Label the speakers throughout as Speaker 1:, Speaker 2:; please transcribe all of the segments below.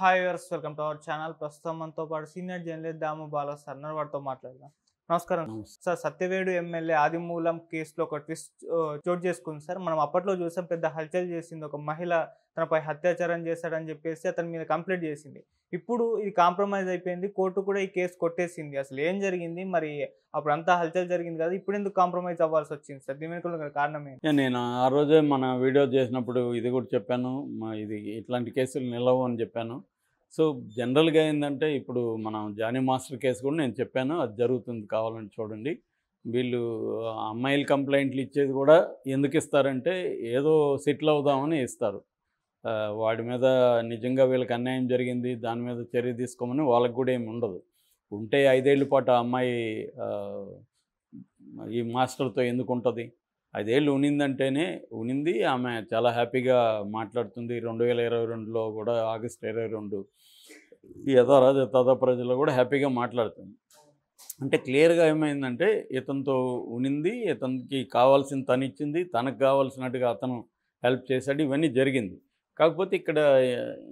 Speaker 1: Hi viewers, welcome to our channel. ప్రస్తుతం మనతో పాటు సీనియర్ జర్నలిస్ట్ దాము బాలా సార్ ఉన్నారు. వారితో మాట్లాడదాం. నమస్కారం
Speaker 2: నమస్తే.
Speaker 1: సార్. సత్యవేడు ఎమ్మెల్యే ఆదిమూలం కేసులో ఒక ట్విస్ట్ చోటు చేసుకుంది సార్. మనం అప్పట్లో చూసాం, పెద్ద హల్చల్ చేసింది. ఒక మహిళ తనపై అత్యాచారం చేశాడని చెప్పేసి అతని మీద కంప్లైంట్ చేసింది. ఇప్పుడు ఇది కాంప్రమైజ్ అయిపోయింది. కోర్టు కూడా ఈ కేసు కొట్టేసింది. అసలు ఏం జరిగింది మరి? అప్పుడు అంతా హల్చల్ జరిగింది కదా, ఇప్పుడు ఎందుకు కాంప్రమైజ్ అవ్వాల్సి వచ్చింది సార్? దీని వెనుక కారణం ఏంటి?
Speaker 2: నేను ఆ రోజే మన వీడియో చేసినప్పుడు ఇది కూడా చెప్పాను. ఇది ఇట్లాంటి కేసులు నిలవు అని చెప్పాను. సో, జనరల్‌గా ఏందంటే ఇప్పుడు మనం జానీ మాస్టర్ కేసు కూడా నేను చెప్పాను. అది జరుగుతుంది, కావాలంటే చూడండి. వీళ్ళు అమ్మాయిలు కంప్లెయింట్లు ఇచ్చేది కూడా ఎందుకు ఇస్తారంటే ఏదో సెటిల్ అవుదామని ఇస్తారు. వాడి మీద నిజంగా వీళ్ళకి అన్యాయం జరిగింది, దాని మీద చర్య తీసుకోమని వాళ్ళకి కూడా ఏమి ఉండదు. ఉంటే 5 ఏళ్ల పాటు ఆ అమ్మాయి ఆహ్, ఈ మాస్టర్‌తో ఎందుకుంటది? 5 ఏళ్ళు ఉనిందంటేనే ఉనింది. ఆమె చాలా హ్యాపీగా మాట్లాడుతుంది. 2022లో కూడా ఆగస్టు 22 ఈ యథారాజ తథా ప్రజల్లో కూడా హ్యాపీగా మాట్లాడుతుంది. అంటే క్లియర్‌గా ఏమైందంటే ఇతనితో ఉనింది, ఇతనికి కావాల్సింది తనిచ్చింది, తనకు కావాల్సినట్టుగా అతను హెల్ప్ చేశాడు. ఇవన్నీ జరిగింది. కాకపోతే ఇక్కడ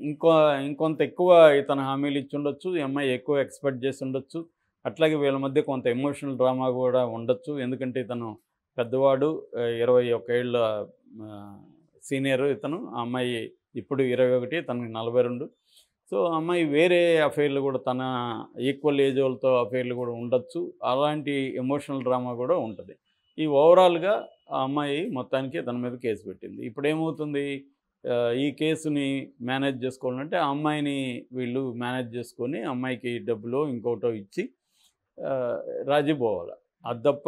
Speaker 2: ఇంకో ఇంకొంత ఎక్కువ ఇతను హామీలు ఇచ్చుండొచ్చు. ఈ అమ్మాయి ఎక్కువ ఎక్స్‌పెక్ట్ చేసుండొచ్చు. అట్లాగే వీళ్ళ మధ్య కొంత ఎమోషనల్ డ్రామా కూడా ఉండొచ్చు. ఎందుకంటే ఇతను పెద్దవాడు, 21 ఏళ్ళ ఆహ్, సీనియరు ఇతను. ఆ అమ్మాయి ఇప్పుడు 21, తనకి 42. సో, ఆ అమ్మాయి వేరే అఫైర్‌లు కూడా తన ఈక్వల్ ఏజ్ వాళ్ళతో అఫైర్‌లు కూడా ఉండొచ్చు. అలాంటి ఎమోషనల్ డ్రామా కూడా ఉంటది. ఈ ఓవరాల్‌గా ఆ అమ్మాయి మొత్తానికి తన మీద కేసు పెట్టింది. ఇప్పుడేమవుతుంది, ఈ కేసుని మేనేజ్ చేసుకోవాలంటే ఆ అమ్మాయిని వీళ్ళు మేనేజ్ చేసుకొని అమ్మాయికి డబ్బులో ఇంకోటో ఇచ్చి ఆహ్, రాజీ పోవాలి. అది తప్ప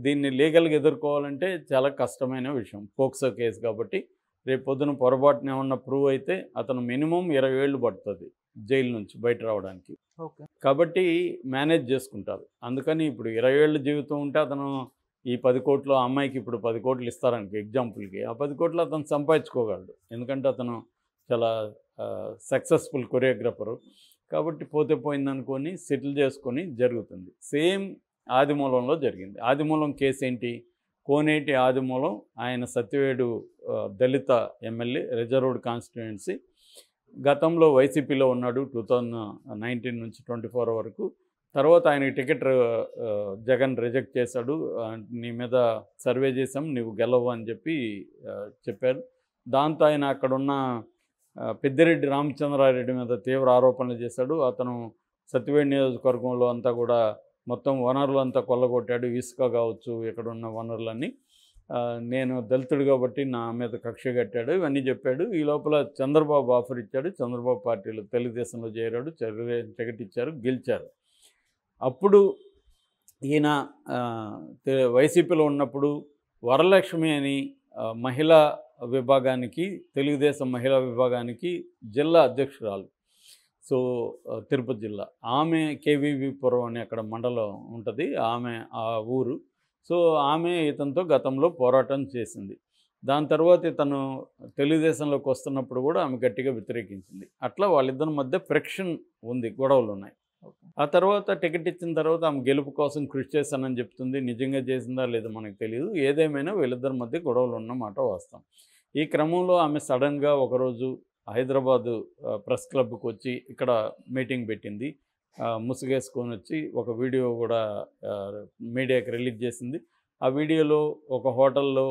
Speaker 2: దీన్ని లీగల్‌గా ఎదుర్కోవాలంటే చాలా కష్టమైన విషయం. పోక్సో కేసు కాబట్టి రేపొద్దున పొరపాటున ఏమన్నా ప్రూవ్ అయితే అతను మినిమమ్ 20 ఏళ్ళు పడుతుంది జైలు నుంచి బయట రావడానికి.
Speaker 1: ఓకే.
Speaker 2: కాబట్టి మేనేజ్ చేసుకుంటారు. అందుకని ఇప్పుడు 20 ఏళ్ళ జీవితం ఉంటే అతను ఈ 10,00,00,000 ఆ అమ్మాయికి ఇప్పుడు 10,00,00,000 ఇస్తారనుకో ఎగ్జాంపుల్‌కి. ఆ 10,00,00,000 అతను సంపాదించుకోగలడు. ఎందుకంటే అతను చాలా సక్సెస్‌ఫుల్ కొరియోగ్రాఫరు. కాబట్టి పోతే పోయిందనుకోని సెటిల్ చేసుకొని జరుగుతుంది. సేమ్ ఆదిమూలంలో జరిగింది. ఆదిమూలం కేసు ఏంటి? కోనేటి ఆదిమూలం ఆయన సత్యవేడు దళిత ఎమ్మెల్యే, రిజర్వ్డ్ కాన్స్టిట్యుయెన్సీ. గతంలో వైసీపీలో ఉన్నాడు 2019 నుంచి 24 వరకు. తర్వాత ఆయనకి టికెట్ జగన్ రిజెక్ట్ చేశాడు. నీ మీద సర్వే చేసాం, నువ్వు గెలవు అని చెప్పి చెప్పారు. దాంతో ఆయన అక్కడున్న పెద్దిరెడ్డి రామచంద్రారెడ్డి మీద తీవ్ర ఆరోపణలు చేశాడు. అతను సత్యవేడు నియోజకవర్గంలో అంతా కూడా మొత్తం వనరులంతా కొల్లగొట్టాడు. ఇసుక కావచ్చు, ఇక్కడున్న వనరులన్నీ. నేను దళితుడు కాబట్టి నా మీద కక్ష కట్టాడు, ఇవన్నీ చెప్పాడు. ఈ లోపల చంద్రబాబు ఆఫర్ ఇచ్చాడు. చంద్రబాబు పార్టీలో తెలుగుదేశంలో చేరాడు. టికెట్ ఇచ్చారు, గెలిచారు. అప్పుడు ఈయన వైసీపీలో ఉన్నప్పుడు వరలక్ష్మి అని మహిళా విభాగానికి, తెలుగుదేశం మహిళా విభాగానికి జిల్లా అధ్యక్షురాలు. సో, తిరుపతి జిల్లా. ఆమె కేవీవీపురం అని అక్కడ మండలం ఉంటుంది. ఆమె ఆ ఊరు. సో, ఆమె ఇతనితో గతంలో పోరాటం చేసింది. దాని తర్వాత ఇతను తెలుగుదేశంలోకి వస్తున్నప్పుడు కూడా ఆమె గట్టిగా వ్యతిరేకించింది. అట్లా వాళ్ళిద్దరి మధ్య ఫ్రిక్షన్ ఉంది, గొడవలున్నాయి.
Speaker 1: ఓకే.
Speaker 2: ఆ తర్వాత టికెట్ ఇచ్చిన తర్వాత ఆమె గెలుపు కోసం కృషి చేశానని చెప్తుంది. నిజంగా చేసిందా లేదో మనకు తెలీదు. ఏదేమైనా వీళ్ళిద్దరి మధ్య గొడవలు ఉన్నమాట వాస్తవం. ఈ క్రమంలో ఆమె సడన్‌గా ఒకరోజు హైదరాబాదు ప్రెస్ క్లబ్‌కి వచ్చి ఇక్కడ మీటింగ్ పెట్టింది. ముసుగేసుకొని వచ్చి ఒక వీడియో కూడా మీడియాకి రిలీజ్ చేసింది. ఆ వీడియోలో ఒక హోటల్‌లో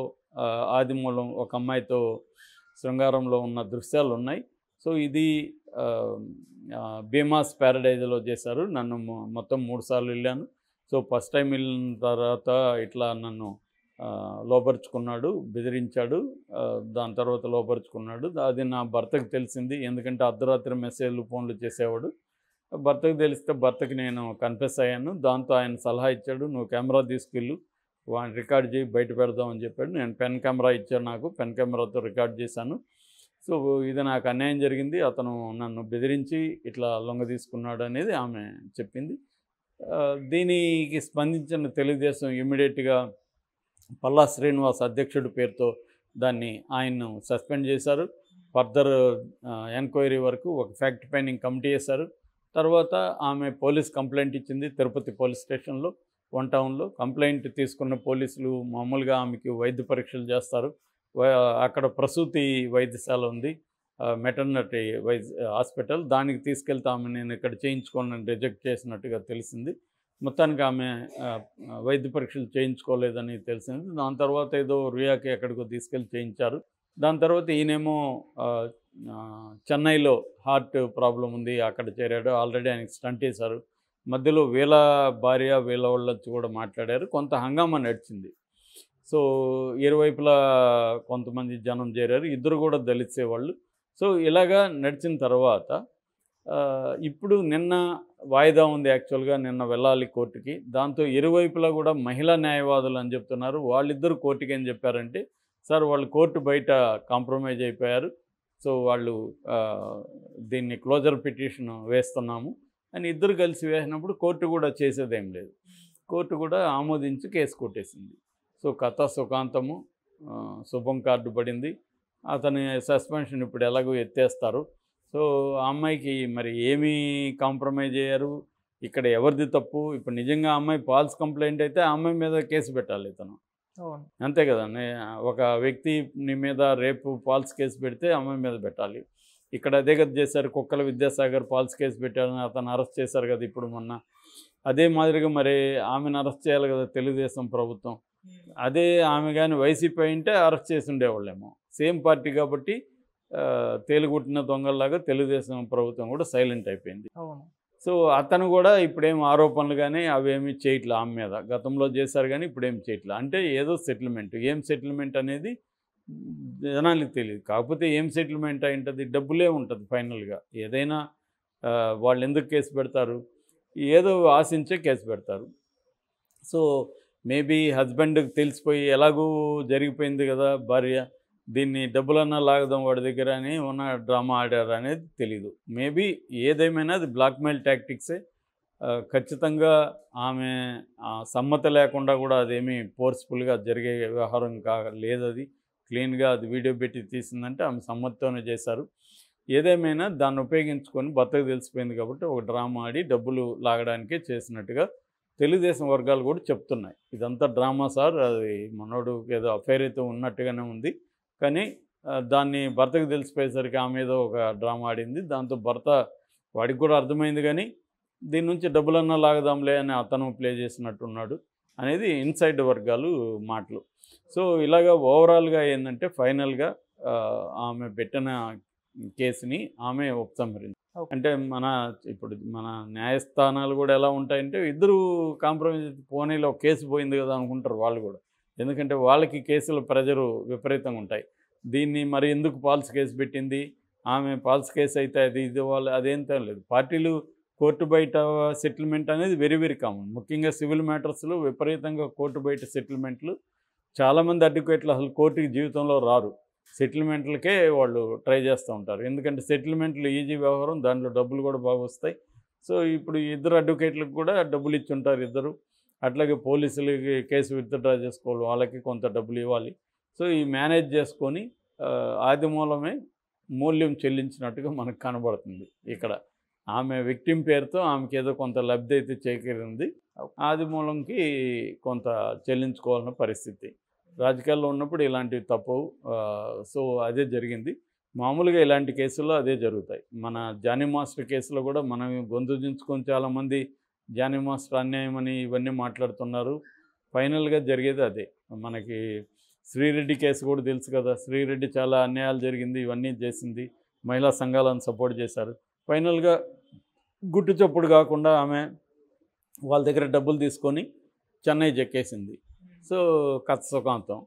Speaker 2: ఆదిమూలం ఒక అమ్మాయితో శృంగారంలో ఉన్న దృశ్యాలున్నాయి. సో, ఇది ఆహ్, భీమాస్ ప్యారడైజ్‌లో చేశారు. నన్ను మొత్తం 3 సార్లు వెళ్ళాను. సో, ఫస్ట్ టైం వెళ్ళిన తర్వాత ఇట్లా నన్ను లోపరుచుకున్నాడు, బెదిరించాడు. దాని తర్వాత లోపరుచుకున్నాడు. అది నా భర్తకు తెలిసింది. ఎందుకంటే అర్ధరాత్రి మెసేజ్‌లు, ఫోన్‌లు చేసేవాడు. భర్తకు తెలిస్తే భర్తకి నేను కన్ఫెస్ అయ్యాను. దాంతో ఆయన సలహా ఇచ్చాడు, "నువ్వు కెమెరా తీసుకెళ్ళు, వాడిని రికార్డ్ చేయి, బయట పెడదాం" అని చెప్పాడు. నేను పెన్ కెమెరా ఇచ్చాడు నాకు. పెన్ కెమెరాతో రికార్డ్ చేశాను. సో, ఇది నాకు అన్యాయం జరిగింది. అతను నన్ను బెదిరించి ఇట్లా లొంగదీసుకున్నాడు అనేది ఆమె చెప్పింది. దీనికి స్పందించిన తెలుగుదేశం ఇమ్మీడియేట్‌గా పల్లా శ్రీనివాస్ అధ్యక్షుడి పేరుతో దాన్ని ఆయన్ను సస్పెండ్ చేశారు. ఫర్దర్ ఎంక్వైరీ వరకు ఒక ఫ్యాక్ట్ ఫైండింగ్ కమిటీ వేశారు. తర్వాత ఆమె పోలీస్ కంప్లైంట్ ఇచ్చింది తిరుపతి పోలీస్ స్టేషన్లో, వన్ టౌన్లో. కంప్లైంట్ తీసుకున్న పోలీసులు మామూలుగా ఆమెకి వైద్య పరీక్షలు చేస్తారు. అక్కడ ప్రసూతి వైద్యశాల ఉంది. Maternity wise hospital. దానికి తీసుకెళ్తే ఆమె నేను ఇక్కడ చేయించుకోను రిజెక్ట్ చేసినట్టుగా తెలిసింది. మొత్తానికి ఆమె వైద్య పరీక్షలు చేయించుకోలేదని తెలిసింది. దాని తర్వాత ఏదో రుయాకి ఎక్కడికో తీసుకెళ్ళి చేయించారు. దాని తర్వాత ఈయనేమో చెన్నైలో హార్ట్ ప్రాబ్లం ఉంది, అక్కడ చేరాడు. ఆల్రెడీ ఆయనకి స్టంట్ వేశారు. మధ్యలో వీళ్ళ భార్య వీళ్ళ వాళ్ళు వచ్చి కూడా మాట్లాడారు. కొంత హంగామా నడిచింది. సో ఇరువైపులా కొంతమంది జనం చేరారు. ఇద్దరు కూడా దళిత్సే వాళ్ళు. సో ఇలాగా నడిచిన తర్వాత ఇప్పుడు నిన్న వాయిదా ఉంది. యాక్చువల్గా నిన్న వెళ్ళాలి కోర్టుకి. దాంతో ఇరువైపులా కూడా మహిళా న్యాయవాదులు అని చెప్తున్నారు. వాళ్ళిద్దరు కోర్టుకి ఏం చెప్పారంటే, సార్ వాళ్ళు కోర్టు బయట కాంప్రమైజ్ అయిపోయారు, సో వాళ్ళు దీన్ని క్లోజర్ పిటిషన్ వేస్తున్నాము అని ఇద్దరు కలిసి వేసినప్పుడు కోర్టు కూడా చేసేదేం లేదు. కోర్టు కూడా ఆమోదించి కేసు కొట్టేసింది. సో కథ సుఖాంతము, శుభం కార్డు పడింది. అతని సస్పెన్షన్ ఇప్పుడు ఎలాగో ఎత్తేస్తారు. సో ఆ అమ్మాయికి మరి ఏమీ కాంప్రమైజ్ అయ్యారు, ఇక్కడ ఎవరిది తప్పు? ఇప్పుడు నిజంగా ఆ అమ్మాయి ఫాల్స్ కంప్లైంట్ అయితే ఆ అమ్మాయి మీద కేసు పెట్టాలి ఇతను, అంతే కదా. ఒక వ్యక్తి నీ మీద రేపు ఫాల్స్ కేసు పెడితే అమ్మాయి మీద పెట్టాలి. ఇక్కడ అదే కదా చేశారు. కుక్కల విద్యాసాగర్ ఫాల్స్ కేసు పెట్టారని అతను అరెస్ట్ చేశారు కదా ఇప్పుడు మొన్న. అదే మాదిరిగా మరి ఆమెను అరెస్ట్ చేయాలి కదా తెలుగుదేశం ప్రభుత్వం. అదే ఆమె కానీ వైసీపీ అయింటే అరెస్ట్ చేసి ఉండేవాళ్ళేమో. సేమ్ పార్టీ కాబట్టి తేలుగుట్టిన దొంగల్లాగా తెలుగుదేశం ప్రభుత్వం కూడా సైలెంట్ అయిపోయింది. సో అతను కూడా ఇప్పుడేం ఆరోపణలు కానీ అవేమీ చేయట్లే ఆమె మీద. గతంలో చేశారు కానీ ఇప్పుడేం చేయట్లే. అంటే ఏదో సెటిల్మెంట్. ఏం సెటిల్మెంట్ అనేది జనానికి తెలియదు. కాకపోతే ఏం సెటిల్మెంట్ అయి ఉంటుంది? డబ్బులే ఉంటుంది ఫైనల్గా. ఏదైనా వాళ్ళు ఎందుకు కేసు పెడతారు? ఏదో ఆశించే కేసు పెడతారు. సో మేబీ హస్బెండ్కి తెలిసిపోయి ఎలాగూ జరిగిపోయింది కదా భార్య, దీన్ని డబ్బులన్నా లాగదాం వాడి దగ్గర అని ఉన్న డ్రామా ఆడారు అనేది తెలీదు. మేబీ ఏదేమైనా అది బ్లాక్మెయిల్ టాక్టిక్సే. ఖచ్చితంగా ఆమె సమ్మతి లేకుండా కూడా అదేమీ ఫోర్స్ఫుల్గా జరిగే వ్యవహారం లేదు. అది క్లీన్గా అది వీడియో పెట్టి తీసిందంటే ఆమె సమ్మతితోనే చేశారు. ఏదేమైనా దాన్ని ఉపయోగించుకొని భర్తకు తెలిసిపోయింది కాబట్టి ఒక డ్రామా ఆడి డబ్బులు లాగడానికే చేసినట్టుగా తెలుగుదేశం వర్గాలు కూడా చెప్తున్నాయి. ఇదంతా డ్రామా సార్, అది మనోడు ఏదో అఫైర్ అయితే ఉన్నట్టుగానే ఉంది, కానీ దాన్ని భర్తకు తెలిసిపోయేసరికి ఆమె ఏదో ఒక డ్రామా ఆడింది. దాంతో భర్త వాడికి కూడా అర్థమైంది, కానీ దీని నుంచి డబ్బులన్నా లాగదాంలే అని అతను ప్లే చేసినట్టున్నాడు అనేది ఇన్సైడ్ వర్గాలు మాటలు. సో ఇలాగా ఓవరాల్గా ఏంటంటే ఫైనల్గా ఆమె పెట్టిన కేసుని ఆమె ఉపసంహరించింది. అంటే ఇప్పుడు మన న్యాయస్థానాలు కూడా ఎలా ఉంటాయంటే ఇద్దరు కాంప్రమైజ్ పోనీలో కేసు పోయింది కదా అనుకుంటారు వాళ్ళు కూడా. ఎందుకంటే వాళ్ళకి కేసుల ప్రెజరు విపరీతంగా ఉంటాయి. దీన్ని మరి ఎందుకు ఫాల్స్ కేసు పెట్టింది, ఆమె ఫాల్స్ కేసు అయితే అది ఇది వాళ్ళు అదేంతో లేదు. పార్టీలు కోర్టు బయట సెటిల్మెంట్ అనేది వెరీ వెరీ కామన్. ముఖ్యంగా సివిల్ మ్యాటర్స్లో విపరీతంగా కోర్టు బయట సెటిల్మెంట్లు. చాలామంది అడ్వకేట్లు అసలు కోర్టుకి జీవితంలో రారు, సెటిల్మెంట్లకే వాళ్ళు ట్రై చేస్తూ ఉంటారు. ఎందుకంటే సెటిల్మెంట్లు ఈజీ వ్యవహారం, దాంట్లో డబ్బులు కూడా బాగా వస్తాయి. సో ఇప్పుడు ఇద్దరు అడ్వకేట్లకు కూడా డబ్బులు ఇచ్చి ఉంటారు ఇద్దరు. అట్లాగే పోలీసులకి కేసు విత్డ్రా చేసుకోవాలి, వాళ్ళకి కొంత డబ్బులు ఇవ్వాలి. సో ఈ మేనేజ్ చేసుకొని ఆది మూల్యం చెల్లించినట్టుగా మనకు కనబడుతుంది ఇక్కడ. ఆమె విక్టిమ్ పేరుతో ఆమెకి ఏదో కొంత లబ్ధి అయితే చేకూరింది, ఆది మూలంకి కొంత చెల్లించుకోవాలన్న పరిస్థితి. రాజకీయాల్లో ఉన్నప్పుడు ఇలాంటివి తప్పవు. సో అదే జరిగింది. మామూలుగా ఇలాంటి కేసుల్లో అదే జరుగుతాయి. మన జానీ మాస్టర్ కేసులో కూడా మనం గొంతు దించుకొని చాలామంది జానీ మాస్టర్ అన్యాయం అని ఇవన్నీ మాట్లాడుతున్నారు. ఫైనల్గా జరిగేది అదే. మనకి శ్రీరెడ్డి కేసు కూడా తెలుసు కదా. శ్రీరెడ్డి చాలా అన్యాయాలు జరిగింది, ఇవన్నీ చేసింది, మహిళా సంఘాలను సపోర్ట్ చేశారు. ఫైనల్గా గుట్టు చప్పుడు కాకుండా ఆమె వాళ్ళ దగ్గర డబ్బులు తీసుకొని చెన్నై చెక్కేసింది. సో కథ సుఖాంతం.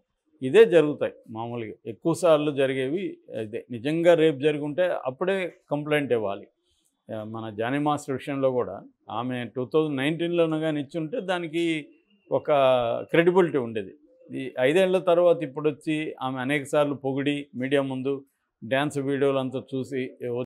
Speaker 2: ఇదే జరుగుతాయి మామూలుగా. ఎక్కువసార్లు జరిగేవి ఇదే. నిజంగా రేపు జరుగుంటే అప్పుడే కంప్లైంట్ ఇవ్వాలి. మన జానీ మాస్టర్ విషయంలో కూడా ఆమె 2019లోనూ కానీ ఇచ్చుంటే దానికి ఒక క్రెడిబిలిటీ ఉండేది. ఈ 5 ఏళ్ల తర్వాత ఇప్పుడు వచ్చి ఆమె అనేక సార్లు పొగిడి మీడియా ముందు డ్యాన్స్ వీడియోలు అంతా చూసి